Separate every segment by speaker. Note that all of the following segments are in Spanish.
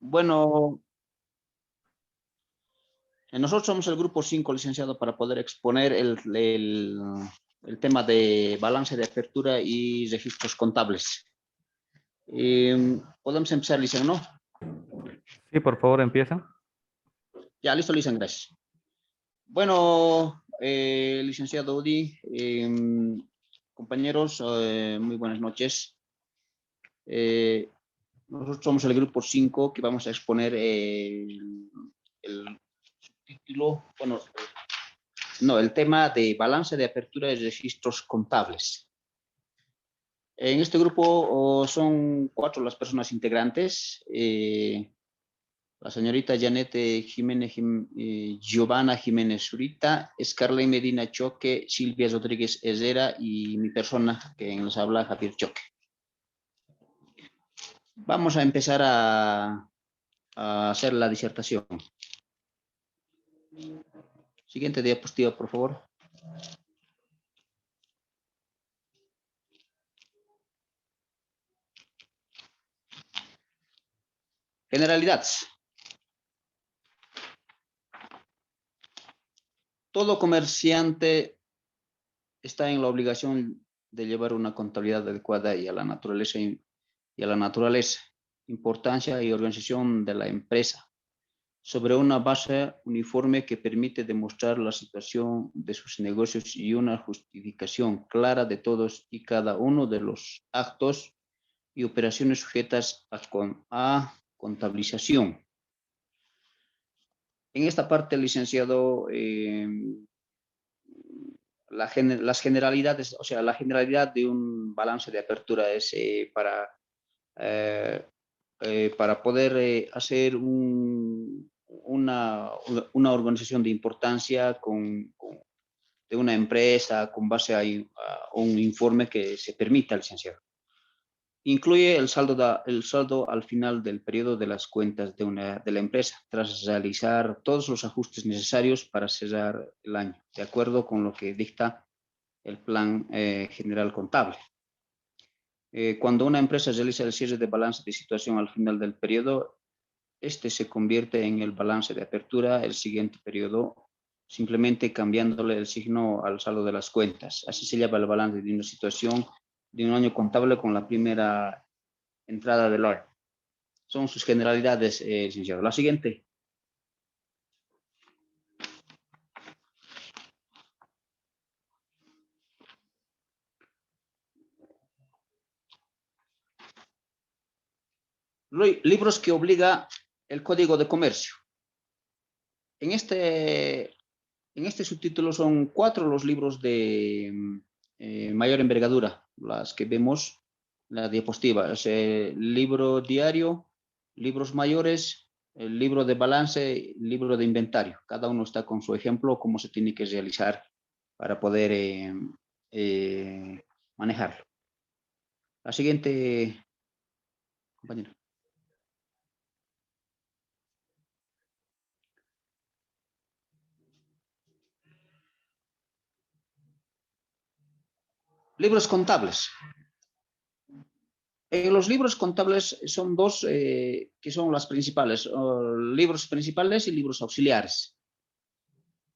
Speaker 1: Bueno, nosotros somos el grupo 5, licenciado, para poder exponer el tema de balance de apertura y registros contables. Podemos empezar, licenciado, ¿no?
Speaker 2: Sí, por favor, empieza.
Speaker 1: Ya, listo, licenciado, gracias. Bueno, licenciado Udi, compañeros, muy buenas noches. Nosotros somos el grupo 5 que vamos a exponer el subtítulo, bueno, no, el tema de balance de apertura y registros contables. En este grupo son 4 las personas integrantes. La señorita Janet Jiménez, Giovanna Jiménez Zurita, Scarlett Medina Choque, Silvia Rodríguez Herrera y mi persona, que nos habla, Javier Choque. Vamos a empezar a hacer la disertación. Siguiente diapositiva, por favor. Generalidades. Todo comerciante está en la obligación de llevar una contabilidad adecuada y a la naturaleza, importancia y organización de la empresa, sobre una base uniforme que permite demostrar la situación de sus negocios y una justificación clara de todos y cada uno de los actos y operaciones sujetas a contabilización. En esta parte, licenciado, las generalidades, o sea, la generalidad de un balance de apertura es para poder hacer una organización de importancia de una empresa con base a un informe que se permita, licenciado. Incluye el saldo al final del periodo de las cuentas de la empresa, tras realizar todos los ajustes necesarios para cerrar el año, de acuerdo con lo que dicta el plan general contable. Cuando una empresa realiza el cierre de balance de situación al final del periodo, este se convierte en el balance de apertura el siguiente periodo, simplemente cambiándole el signo al saldo de las cuentas. Así se llama el balance de una situación de un año contable con la primera entrada del año. Son sus generalidades, licenciado. La siguiente. Libros que obliga el Código de Comercio. En este subtítulo son 4 los libros de mayor envergadura, las que vemos en la diapositiva. Es el libro diario, libros mayores, el libro de balance, el libro de inventario. Cada uno está con su ejemplo, cómo se tiene que realizar para poder manejarlo. La siguiente, compañero. Libros contables. Los libros contables son 2 que son las principales, libros principales y libros auxiliares.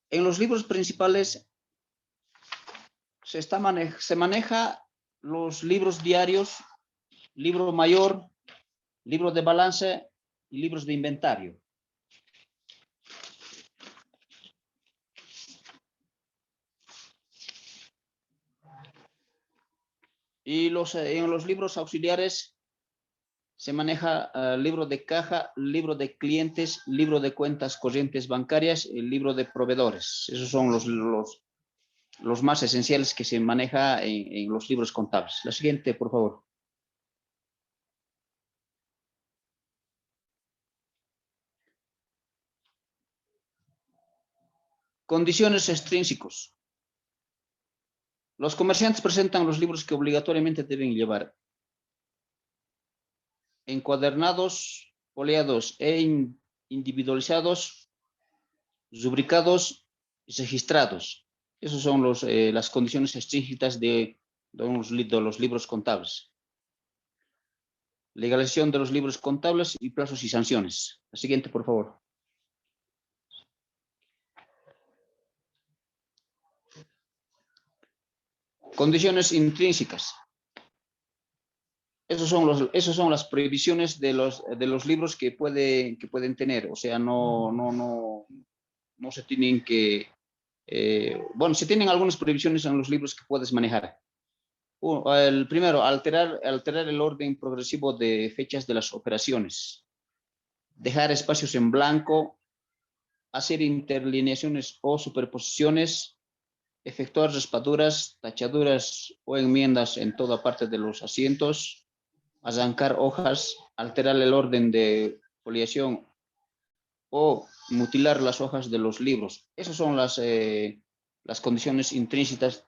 Speaker 1: En los libros principales se maneja los libros diarios, libro mayor, libro de balance y libros de inventario. Y en los libros auxiliares se maneja libro de caja, libro de clientes, libro de cuentas corrientes bancarias y libro de proveedores. Esos son los más esenciales que se maneja en los libros contables. La siguiente, por favor. Condiciones extrínsecos. Los comerciantes presentan los libros que obligatoriamente deben llevar: encuadernados, oleados e individualizados, rubricados y registrados. Esas son las condiciones explícitas de los libros contables. Legalización de los libros contables y plazos y sanciones. La siguiente, por favor. Condiciones intrínsecas. Esos son las prohibiciones de los libros que pueden tener. O sea, no se tienen que... bueno, se tienen algunas prohibiciones en los libros que puedes manejar. El primero, alterar el orden progresivo de fechas de las operaciones. Dejar espacios en blanco. Hacer interlineaciones o superposiciones. Efectuar raspaduras, tachaduras o enmiendas en toda parte de los asientos. Arrancar hojas, alterar el orden de foliación o mutilar las hojas de los libros. Esas son las condiciones intrínsecas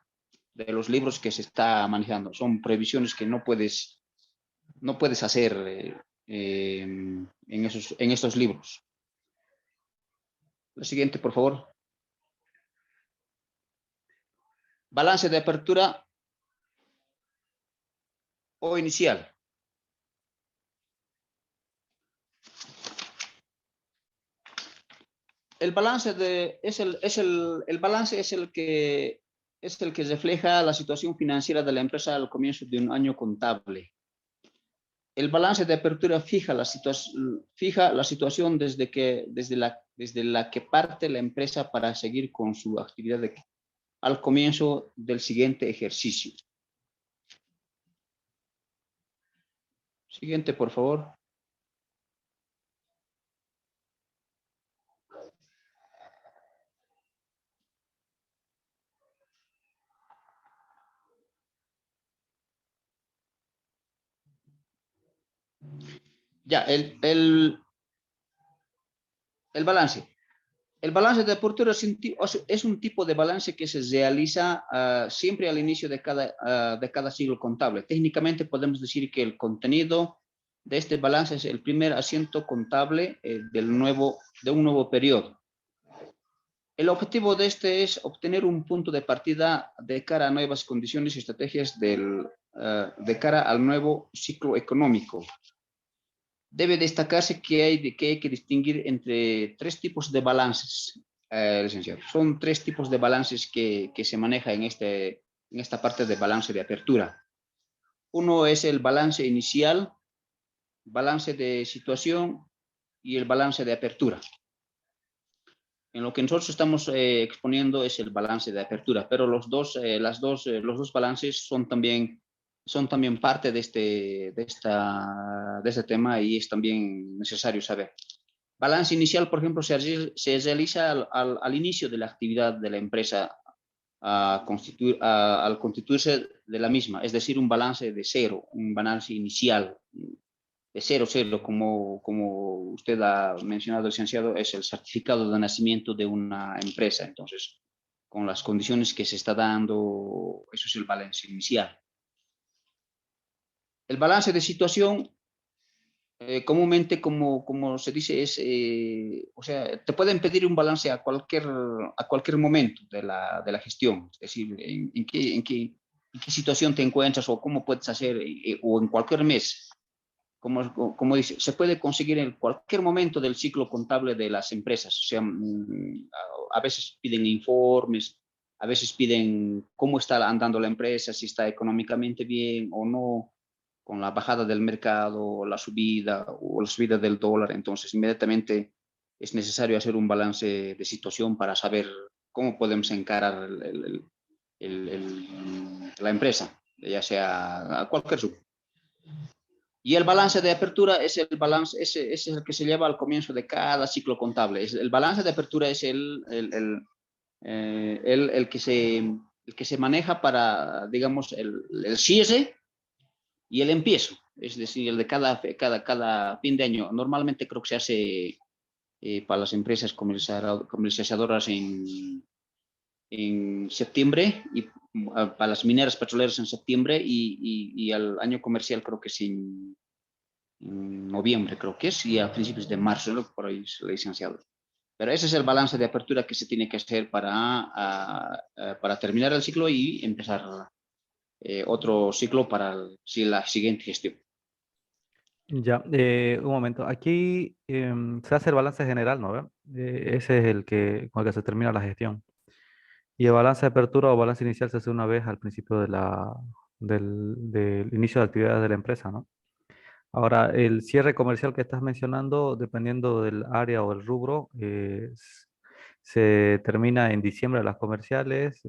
Speaker 1: de los libros que se está manejando. Son prohibiciones que no puedes hacer en estos libros. La siguiente, por favor. Balance de apertura o inicial. El balance es el que refleja la situación financiera de la empresa al comienzo de un año contable. El balance de apertura fija la situación desde la que parte la empresa para seguir con su actividad al comienzo del siguiente ejercicio. Siguiente, por favor. Ya, el balance. El balance de apertura es un tipo de balance que se realiza siempre al inicio de cada ciclo contable. Técnicamente podemos decir que el contenido de este balance es el primer asiento contable de un nuevo periodo. El objetivo de este es obtener un punto de partida de cara a nuevas condiciones y estrategias de cara al nuevo ciclo económico. Debe destacarse que hay que distinguir entre tres tipos de balances, licenciado. Son tres tipos de balances que se maneja en esta parte de balance de apertura. Uno es el balance inicial, balance de situación y el balance de apertura. En lo que nosotros estamos exponiendo es el balance de apertura, pero los dos balances son también parte de este tema y es también necesario saber. Balance inicial, por ejemplo, se realiza al inicio de la actividad de la empresa al constituirse de la misma, es decir, un balance de cero, un balance inicial de cero, como usted ha mencionado, licenciado, es el certificado de nacimiento de una empresa. Entonces, con las condiciones que se está dando, eso es el balance inicial. El balance de situación, comúnmente, como se dice, es, o sea, te pueden pedir un balance a cualquier momento de la gestión, es decir, en qué situación te encuentras o cómo puedes hacer, o en cualquier mes. Como dice, se puede conseguir en cualquier momento del ciclo contable de las empresas. O sea, a veces piden informes, a veces piden cómo está andando la empresa, si está económicamente bien o no, con la bajada del mercado, la subida del dólar. Entonces, inmediatamente es necesario hacer un balance de situación para saber cómo podemos encarar la empresa, ya sea a cualquier sub. Y el balance de apertura es el balance, ese es el que se lleva al comienzo de cada ciclo contable. El balance de apertura es el que se maneja para, digamos, el cierre y el empiezo. Es decir, el de cada fin de año. Normalmente creo que se hace para las empresas comercializadoras en septiembre y para las mineras petroleras en septiembre y al año comercial creo que es en noviembre, creo que es, y a principios de marzo, ¿no? Por ahí, licenciado. Pero ese es el balance de apertura que se tiene que hacer para terminar el ciclo y empezar otro ciclo para la siguiente gestión.
Speaker 2: Ya, un momento. Aquí se hace el balance general, ¿no? ¿Ve? Ese es el que, con el que se termina la gestión. Y el balance de apertura o balance inicial se hace una vez al principio del inicio de actividades de la empresa, ¿no? Ahora, el cierre comercial que estás mencionando, dependiendo del área o el rubro, se termina en diciembre las comerciales,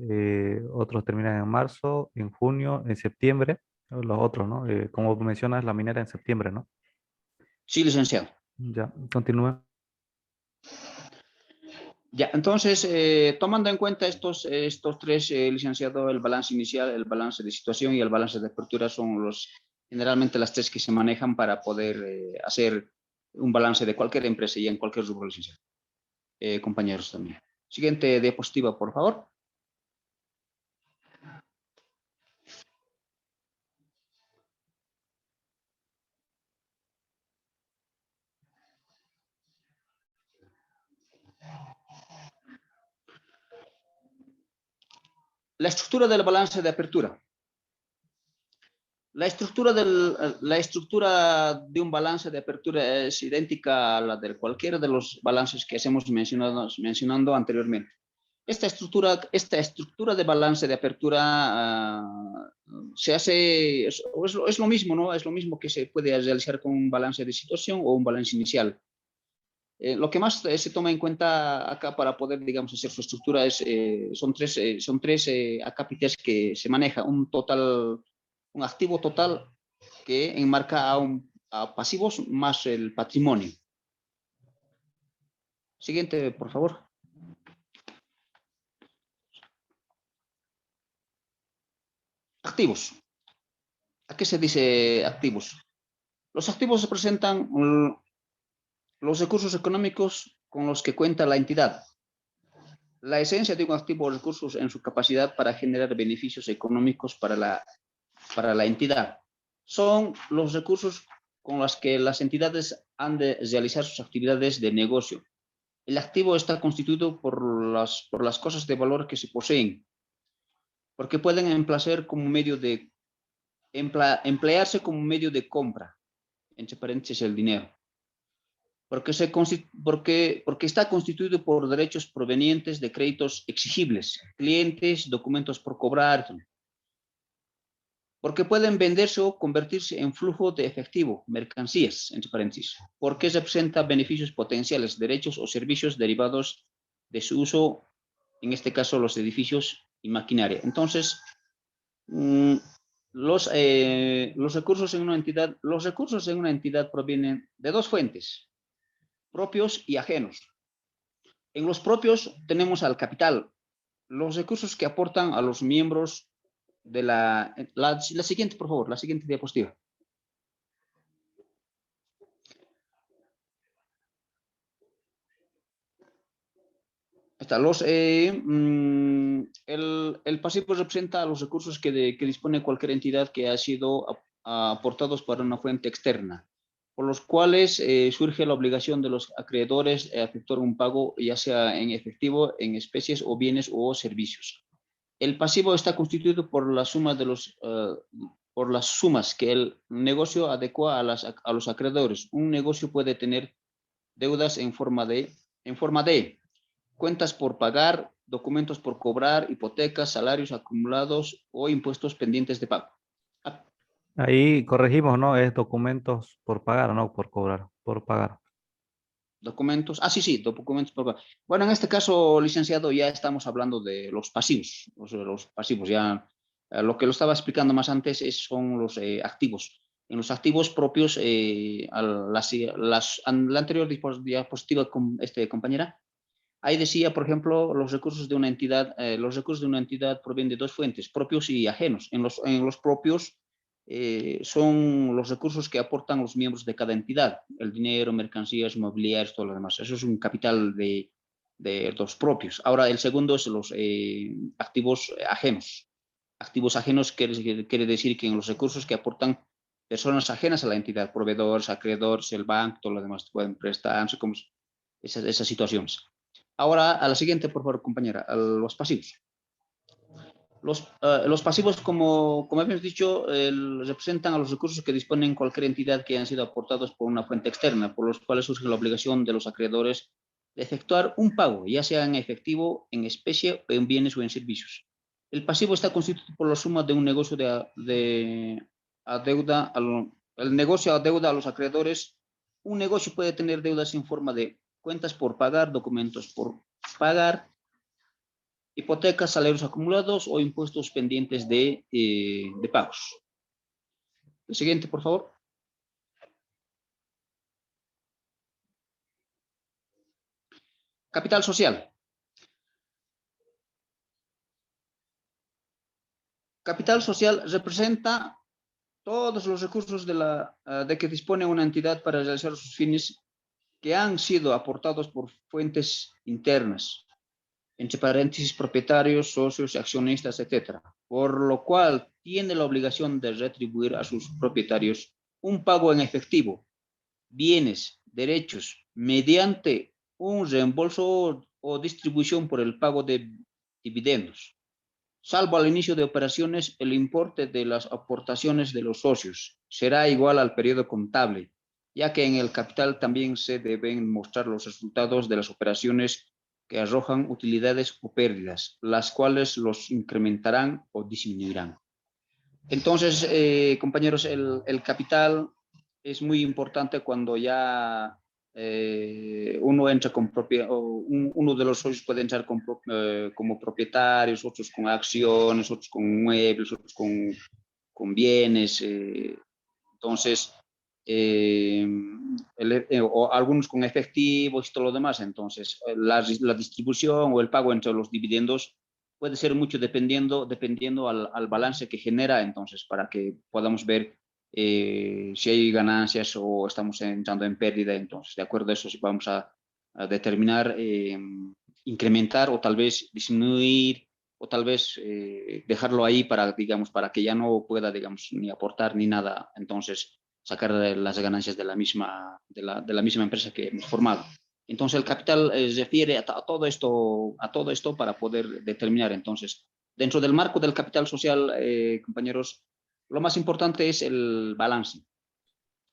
Speaker 2: otros terminan en marzo, en junio, en septiembre, los otros, ¿no? Como mencionas, la minera en septiembre, ¿no?
Speaker 1: Sí, licenciado.
Speaker 2: Ya, continúa.
Speaker 1: Ya, entonces, tomando en cuenta estos tres, licenciado, el balance inicial, el balance de situación y el balance de apertura son generalmente las tres que se manejan para poder hacer un balance de cualquier empresa y en cualquier rubro, licenciado. Compañeros también. Siguiente diapositiva, por favor. La estructura del balance de apertura. La estructura de un balance de apertura es idéntica a la de cualquiera de los balances que hemos mencionando anteriormente. Esta estructura de balance de apertura se hace, es lo mismo, ¿no? Es lo mismo que se puede realizar con un balance de situación o un balance inicial. Lo que más se toma en cuenta acá para poder, digamos, hacer su estructura son tres acápites que se maneja. Un activo total que enmarca a pasivos más el patrimonio. Siguiente, por favor. Activos. ¿A qué se dice activos? Los activos representan los recursos económicos con los que cuenta la entidad. La esencia de un activo o recursos en su capacidad para generar beneficios económicos para la entidad. Son los recursos con los que las entidades han de realizar sus actividades de negocio. El activo está constituido por las cosas de valor que se poseen, porque pueden emplearse como medio de compra, entre paréntesis el dinero, porque está constituido por derechos provenientes de créditos exigibles, clientes, documentos por cobrar, porque pueden venderse o convertirse en flujo de efectivo, mercancías, entre paréntesis, porque representa beneficios potenciales, derechos o servicios derivados de su uso, en este caso los edificios y maquinaria. Entonces, los recursos en una entidad provienen de dos fuentes, propios y ajenos. En los propios tenemos al capital, los recursos que aportan a los miembros de la siguiente, por favor, la siguiente diapositiva. Está, el pasivo representa los recursos que dispone cualquier entidad que ha sido aportados por una fuente externa, por los cuales surge la obligación de los acreedores a efectuar un pago, ya sea en efectivo, en especies o bienes o servicios. El pasivo está constituido por las sumas por las sumas que el negocio adecua a los acreedores. Un negocio puede tener deudas en forma de cuentas por pagar, documentos por cobrar, hipotecas, salarios acumulados o impuestos pendientes de pago.
Speaker 2: Ahí corregimos, ¿no? Es documentos por pagar, no por cobrar, por pagar.
Speaker 1: Documentos, sí, documentos por pagar. Bueno, en este caso, licenciado, ya estamos hablando de los pasivos, los pasivos, ya lo que lo estaba explicando más antes son los activos. En los activos propios, la anterior diapositiva, compañera, ahí decía, por ejemplo, los recursos de una entidad provienen de dos fuentes, propios y ajenos. En los propios son los recursos que aportan los miembros de cada entidad, el dinero, mercancías, mobiliarios, todo lo demás. Eso es un capital de los propios. Ahora, el segundo es los activos ajenos. Activos ajenos quiere decir que en los recursos que aportan personas ajenas a la entidad, proveedores, acreedores, el banco, todo lo demás, pueden prestarse como esas situaciones. Ahora, a la siguiente, por favor, compañera, a los pasivos. Los pasivos, como hemos dicho, representan a los recursos que disponen cualquier entidad que hayan sido aportados por una fuente externa, por los cuales surge la obligación de los acreedores de efectuar un pago, ya sea en efectivo, en especie, en bienes o en servicios. El pasivo está constituido por la suma de un negocio de adeuda, el negocio adeuda a los acreedores. Un negocio puede tener deudas en forma de cuentas por pagar, documentos por pagar, hipotecas, salarios acumulados o impuestos pendientes de pagos. El siguiente, por favor. Capital social. Capital social representa todos los recursos de que dispone una entidad para realizar sus fines que han sido aportados por fuentes internas, entre paréntesis, propietarios, socios, accionistas, etcétera, por lo cual tiene la obligación de retribuir a sus propietarios un pago en efectivo, bienes, derechos, mediante un reembolso o distribución por el pago de dividendos. Salvo al inicio de operaciones, el importe de las aportaciones de los socios será igual al periodo contable, ya que en el capital también se deben mostrar los resultados de las operaciones que arrojan utilidades o pérdidas, las cuales los incrementarán o disminuirán. Entonces, compañeros, el capital es muy importante cuando ya uno entra con propiedad, uno de los socios puede entrar como propietarios, otros con acciones, otros con muebles, otros con bienes. Entonces, o algunos con efectivos y todo lo demás. Entonces, la distribución o el pago entre los dividendos puede ser mucho dependiendo al balance que genera, entonces, para que podamos ver si hay ganancias o estamos entrando en pérdida. Entonces, de acuerdo a eso, si vamos a determinar, incrementar o tal vez disminuir o tal vez dejarlo ahí para, digamos, para que ya no pueda, digamos, ni aportar ni nada. Entonces, sacar las ganancias de la misma empresa que hemos formado. Entonces, el capital refiere a todo esto para poder determinar. Entonces, dentro del marco del capital social, compañeros, lo más importante es el balance.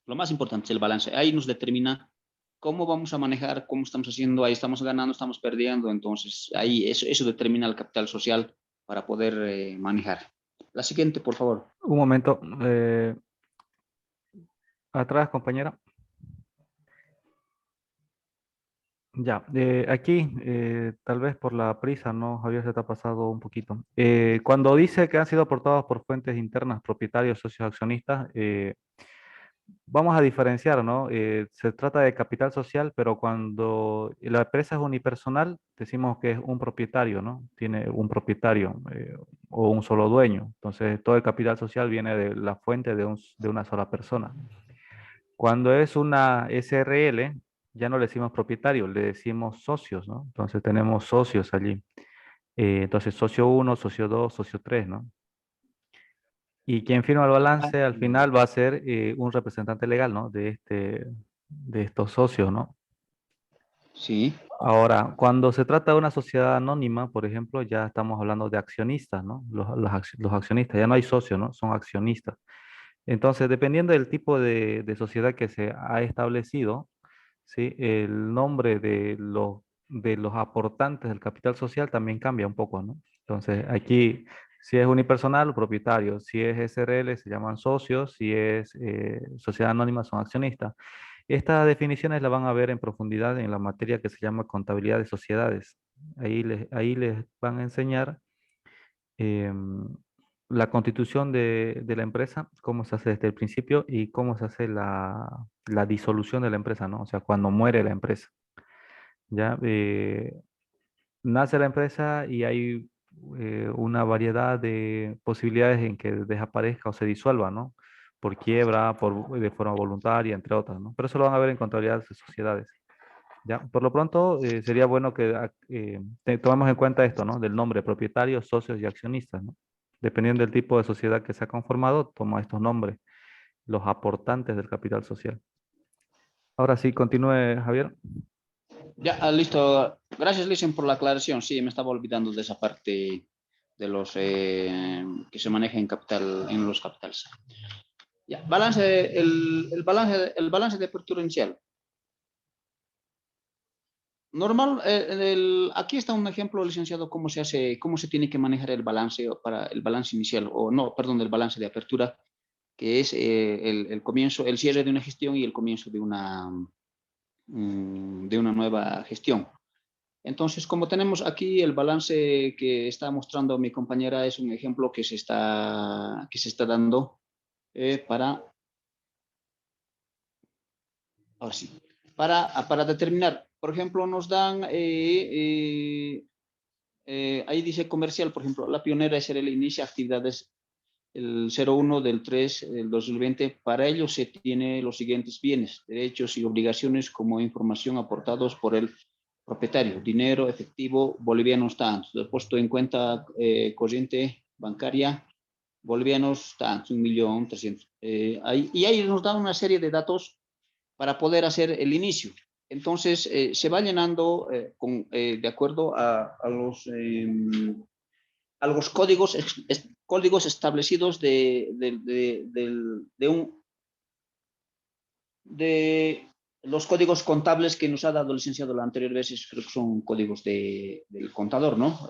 Speaker 1: Lo más importante es el balance. Ahí nos determina cómo vamos a manejar, cómo estamos haciendo, ahí estamos ganando, estamos perdiendo. Entonces, ahí eso determina el capital social para poder manejar. La siguiente, por favor.
Speaker 2: Un momento. Atrás, compañera. Ya, aquí tal vez por la prisa, ¿no? Javier, se te ha pasado un poquito. Cuando dice que han sido aportados por fuentes internas, propietarios, socios, accionistas, vamos a diferenciar, ¿no? Se trata de capital social, pero cuando la empresa es unipersonal, decimos que es un propietario, ¿no? Tiene un propietario o un solo dueño. Entonces, todo el capital social viene de la fuente de una sola persona. Cuando es una SRL, ya no le decimos propietario, le decimos socios, ¿no? Entonces tenemos socios allí. Entonces socio 1, socio 2, socio 3, ¿no? Y quien firma el balance al final va a ser un representante legal, ¿no? De estos socios, ¿no?
Speaker 1: Sí.
Speaker 2: Ahora, cuando se trata de una sociedad anónima, por ejemplo, ya estamos hablando de accionistas, ¿no? Los accionistas, ya no hay socios, ¿no? Son accionistas. Entonces, dependiendo del tipo de sociedad que se ha establecido, ¿sí? El nombre de los aportantes del capital social también cambia un poco, ¿no? Entonces, aquí, si es unipersonal, propietario, si es SRL, se llaman socios, si es sociedad anónima, son accionistas. Estas definiciones las van a ver en profundidad en la materia que se llama contabilidad de sociedades. Ahí les van a enseñar em, la constitución de la empresa, cómo se hace desde el principio y cómo se hace la disolución de la empresa, ¿no? O sea, cuando muere la empresa. Ya nace la empresa y hay una variedad de posibilidades en que desaparezca o se disuelva, ¿no? Por quiebra, de forma voluntaria, entre otras, ¿no? Pero eso lo van a ver en contabilidad de sociedades. Ya, por lo pronto sería bueno que tomemos en cuenta esto, ¿no? Del nombre, propietarios, socios y accionistas, ¿no? Dependiendo del tipo de sociedad que se ha conformado, toma estos nombres, los aportantes del capital social. Ahora sí, continúe, Javier.
Speaker 1: Ya, listo. Gracias, Lisen, por la aclaración. Sí, me estaba olvidando de esa parte de los que se manejan en capital, en los capitales. Ya, balance, el balance de apertura inicial. Normal, aquí está un ejemplo, licenciado, cómo se hace, cómo se tiene que manejar el balance para el balance inicial, o no, perdón, el balance de apertura, que es el comienzo, el cierre de una gestión y el comienzo de una nueva gestión. Entonces, como tenemos aquí el balance que está mostrando mi compañera, es un ejemplo que se está dando ahora sí, para determinar, por ejemplo, nos dan, ahí dice comercial, por ejemplo, la pionera SRL inicia actividades el 01 del 3 del 2020. Para ello se tiene los siguientes bienes, derechos y obligaciones como información aportados por el propietario, dinero efectivo bolivianos tantos, puesto en cuenta corriente bancaria bolivianos tantos, 1.300.000. Y ahí nos dan una serie de datos para poder hacer el inicio. Entonces, se va llenando de acuerdo a los códigos, códigos establecidos de los códigos contables que nos ha dado el licenciado la anterior vez, creo que son códigos del contador, ¿no?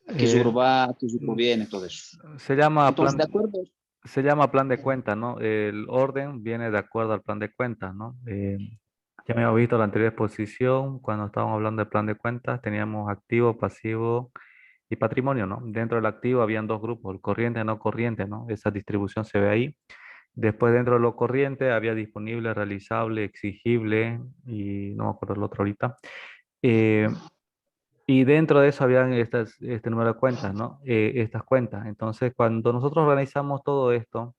Speaker 1: A qué rubro va, a qué rubro viene, todo eso.
Speaker 2: Se llama
Speaker 1: Entonces, de
Speaker 2: plan,
Speaker 1: acuerdo.
Speaker 2: se llama plan de cuenta, ¿no? El orden viene de acuerdo al plan de cuentas, ¿no? Ya me había visto la anterior exposición, cuando estábamos hablando de plan de cuentas, teníamos activo, pasivo y patrimonio, ¿no? Dentro del activo habían dos grupos, el corriente y no corriente, ¿no? Esa distribución se ve ahí. Después, dentro de lo corriente, había disponible, realizable, exigible y no me acuerdo el otro ahorita. Eh, y dentro de eso habían este número de cuentas, ¿no? Estas cuentas. Entonces, cuando nosotros organizamos todo esto,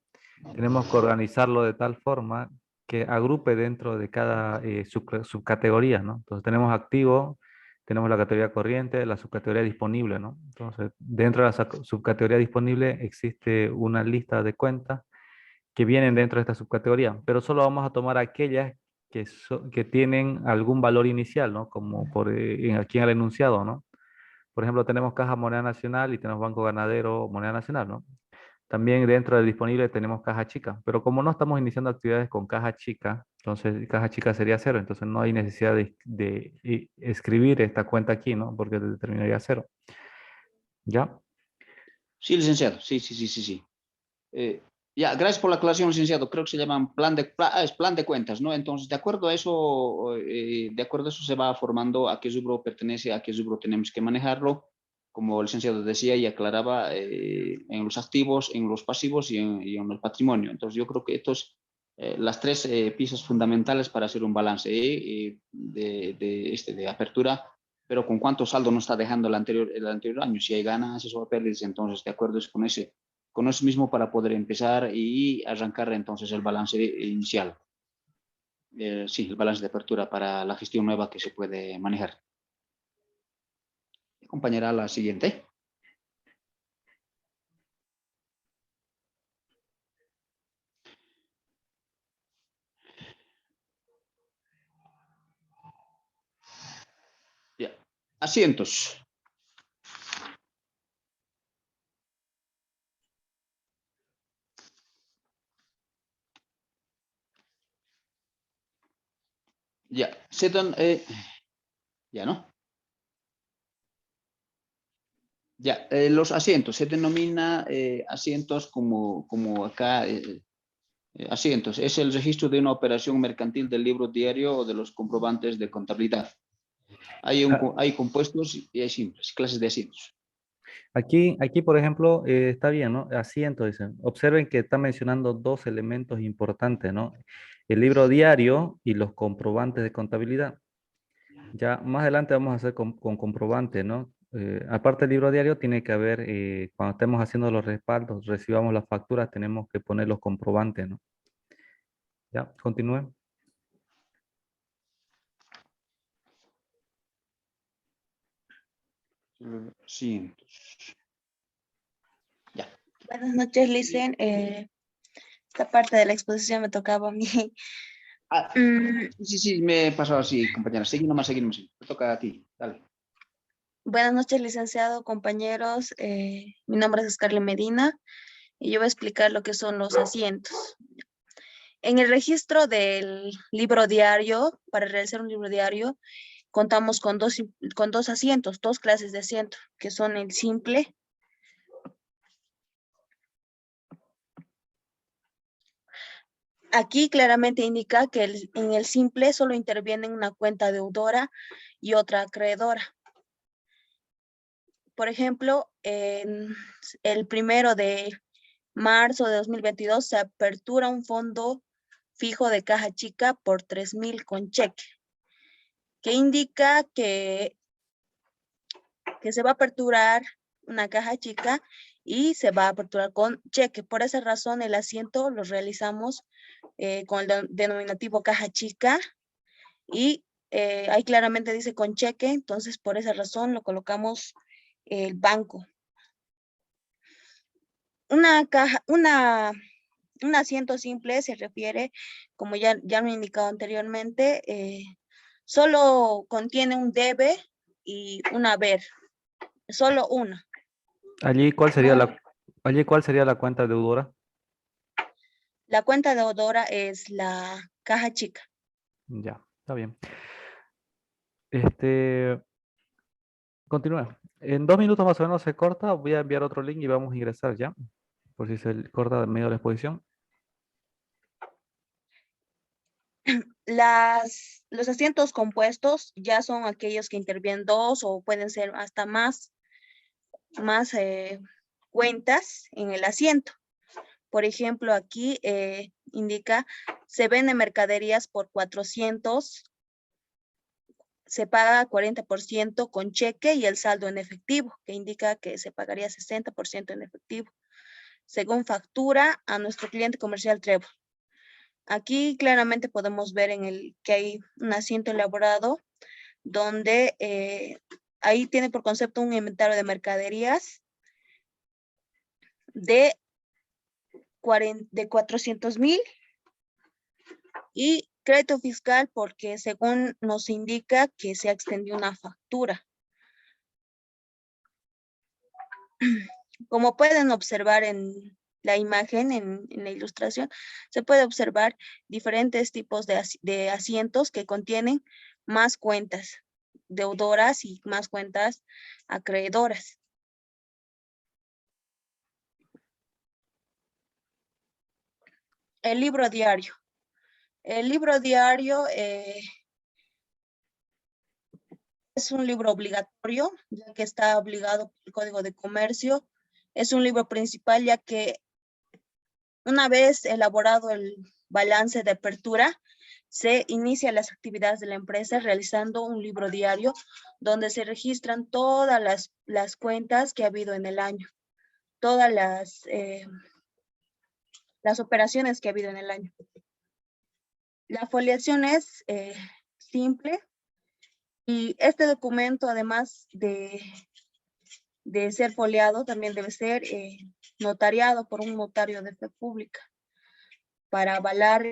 Speaker 2: tenemos que organizarlo de tal forma que agrupe dentro de cada subcategoría, ¿no? Entonces, tenemos activo, tenemos la categoría corriente, la subcategoría disponible, ¿no? Entonces, dentro de la subcategoría disponible existe una lista de cuentas que vienen dentro de esta subcategoría, pero solo vamos a tomar aquellas que tienen algún valor inicial, ¿no? Como aquí en el enunciado, ¿no? Por ejemplo, tenemos Caja Moneda Nacional y tenemos Banco Ganadero Moneda Nacional, ¿no? También dentro del disponible tenemos caja chica, pero como no estamos iniciando actividades con caja chica, entonces caja chica sería cero, entonces no hay necesidad de escribir esta cuenta aquí, ¿no? Porque determinaría cero. ¿Ya?
Speaker 1: Sí, licenciado, sí, sí, sí, sí, sí. Ya, gracias por la aclaración, licenciado. Creo que se llaman es plan de cuentas, ¿no? Entonces, de acuerdo a eso se va formando a qué rubro pertenece, a qué rubro tenemos que manejarlo, como el licenciado decía y aclaraba, en los activos, en los pasivos y en el patrimonio. Entonces, yo creo que estos, las tres piezas fundamentales para hacer un balance de apertura, pero con cuánto saldo nos está dejando el anterior año, si hay ganancias o pérdidas, entonces, de acuerdo con eso mismo para poder empezar y arrancar entonces el balance inicial. Sí, el balance de apertura para la gestión nueva que se puede manejar. Compañera, la siguiente. Ya. Asientos. Ya. Ya, ¿no? Ya, los asientos, se denomina asientos como acá, asientos. Es el registro de una operación mercantil del libro diario o de los comprobantes de contabilidad. Hay compuestos y hay simples, clases de asientos.
Speaker 2: Aquí, por ejemplo, está bien, ¿no? Asiento, dicen. Observen que está mencionando dos elementos importantes, ¿no? El libro diario y los comprobantes de contabilidad. Ya más adelante vamos a hacer con comprobante, ¿no? Aparte del libro diario, tiene que haber, cuando estemos haciendo los respaldos, recibamos las facturas, tenemos que poner los comprobantes, ¿no? Ya, continúen.
Speaker 1: Asientos. Ya.
Speaker 3: Buenas noches, Licen. Esta parte de la exposición me tocaba a mí.
Speaker 1: Ah, sí, me he pasado así, compañera. Seguí nomás. Te toca a ti. Dale.
Speaker 3: Buenas noches, licenciado, compañeros. Mi nombre es Scarlett Medina y yo voy a explicar lo que son los asientos. En el registro del libro diario, para realizar un libro diario, contamos con dos asientos, dos clases de asiento, que son el simple. Aquí claramente indica que en el simple solo intervienen una cuenta deudora y otra acreedora. Por ejemplo, en el 1 de marzo de 2022 se apertura un fondo fijo de caja chica por 3,000 con cheque, que indica que se va a aperturar una caja chica y se va a aperturar con cheque. Por esa razón el asiento lo realizamos con el denominativo caja chica y ahí claramente dice con cheque, entonces por esa razón lo colocamos el banco. Un asiento simple se refiere, como ya lo he indicado anteriormente, solo contiene un debe y un haber, solo una.
Speaker 2: Allí, ¿cuál sería la cuenta deudora?
Speaker 3: La cuenta deudora es la caja chica.
Speaker 2: Ya, está bien. Continúa. En 2 minutos más o menos se corta. Voy a enviar otro link y vamos a ingresar ya. Por si se corta en medio de la exposición.
Speaker 3: Los asientos compuestos ya son aquellos que intervienen dos o pueden ser hasta más cuentas en el asiento. Por ejemplo, aquí indica, se venden mercaderías por 400, se paga 40% con cheque y el saldo en efectivo, que indica que se pagaría 60% en efectivo, según factura a nuestro cliente comercial Trébol. Aquí claramente podemos ver que hay un asiento elaborado donde ahí tiene por concepto un inventario de mercaderías de 400,000 y crédito fiscal porque según nos indica que se extendió una factura. Como pueden observar en la imagen, en la ilustración, se puede observar diferentes tipos de asientos que contienen más cuentas deudoras y más cuentas acreedoras. El libro diario. El libro diario es un libro obligatorio, ya que está obligado por el Código de Comercio. Es un libro principal, ya que una vez elaborado el balance de apertura, se inicia las actividades de la empresa realizando un libro diario donde se registran todas las cuentas que ha habido en el año, todas las operaciones que ha habido en el año. La foliación es simple y este documento, además de ser foliado, también debe ser notariado por un notario de fe pública para avalar